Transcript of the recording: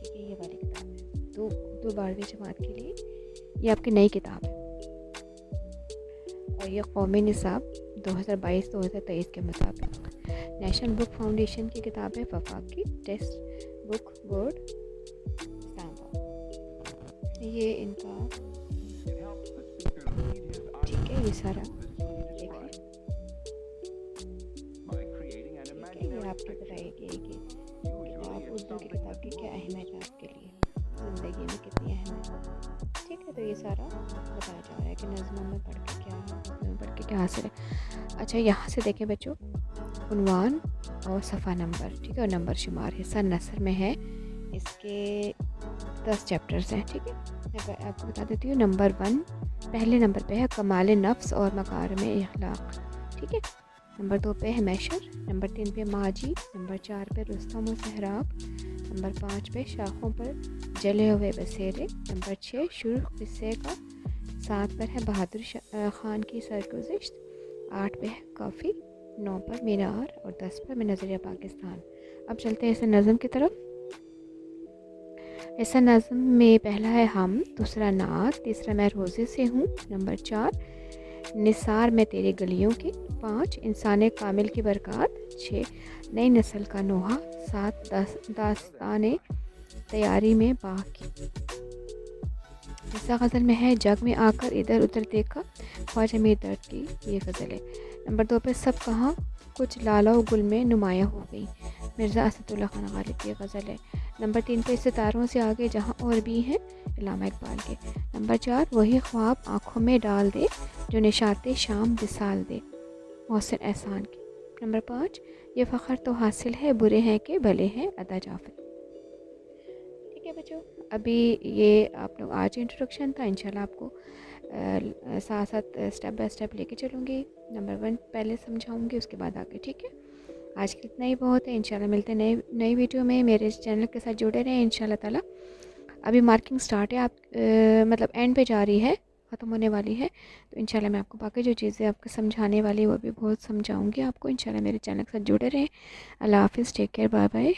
ठीक है, ये वाली किताब है। तो उर्दू 12वीं जमात के लिए ये आपकी नई किताब है और ये कौमी निसाब 2022-2023 के मुताबिक नेशनल बुक फाउंडेशन की किताब है, वफाकी टेक्स्ट बुक बोर्ड इस्लामाबाद। ये इनका ठीक है, ये सारा देखिए, ठीक है, ये आपको बताइए कि किताब उर्दू की किताब की क्या अहमियत है आपके लिए, ज़िंदगी में कितनी अहमियत है। ठीक है, तो ये सारा बताया जा रहा है कि नज़्मों में पढ़ के क्या है, नज़्मों में पढ़ के क्या हासिल है। अच्छा, यहाँ से देखें बच्चों, उन्वान और सफ़ा नंबर, ठीक है, और नंबर शुमार हिस्सा नसर में है। इसके 10 चैप्टर्स हैं। ठीक है, मैं आपको बता देती हूँ। नंबर 1 पहले नंबर पे है कमाल नफ्स और मकारिम अखलाक। ठीक है, नंबर 2 पे है मैशर, नंबर 3 पे माजी, नंबर 4 पे रुस्तम और सहराब, नंबर 5 पे शाखों पर जले हुए बसेरे, नंबर 6 शुरू किस्से का, 7 पर है बहादुर खान की सरगुज़िश्त, 8 पे है काफ़ी, 9 पर मीनार और 10 पर में नज़रिया पाकिस्तान। अब चलते हैं इस नज़म की तरफ। ऐसा नज़म में पहला है हम, दूसरा नात, तीसरा मैं रोज़े से हूँ, नंबर 4 निसार में तेरी गलियों की, 5 इंसान कामिल की बरक़ात, 6 नई नस्ल का नोहा, 7 दास्ताने तैयारी में बाग़ की। हिस्सा गज़ल में है जग में आकर इधर उधर देखा, ख्वाजा मीर दर्द की ये गज़ल है। नंबर 2 पे सब कहाँ कुछ लाला व गुल में नुमाया हो गई, मिर्ज़ा असदुल्ला खान गालिब की गज़ल है। नंबर 3 पे सितारों से आगे जहाँ और भी हैं, इल्लामा इकबाल के। नंबर 4 वही ख्वाब आँखों में डाल दे जो निशाते शाम विसाल दे, मोहसिन एहसान की। नंबर 5 ये फ़ख्र तो हासिल है बुरे हैं कि भले हैं अदा जाफर। ठीक है बच्चों, अभी ये आप लोग आज इंट्रोडक्शन था, इंशाल्लाह आपको साथ साथ स्टेप बाय स्टेप लेके चलूँगी। नंबर 1 पहले समझाऊँगी, उसके बाद आगे। ठीक है, आज के इतना ही बहुत है। इंशाल्लाह मिलते हैं नई वीडियो में। मेरे इस चैनल के साथ जुड़े रहें इंशाल्लाह ताला। अभी मार्किंग स्टार्ट है, आप मतलब एंड पे जा रही है, ख़त्म होने वाली है। तो इंशाल्लाह मैं आपको बाकी जो चीज़ें आपको समझाने वाली वो भी बहुत समझाऊँगी आपको। इंशाल्लाह मेरे चैनल के साथ जुड़े रहें। अल्लाह हाफ़िज़, टेक केयर, बाय बाय।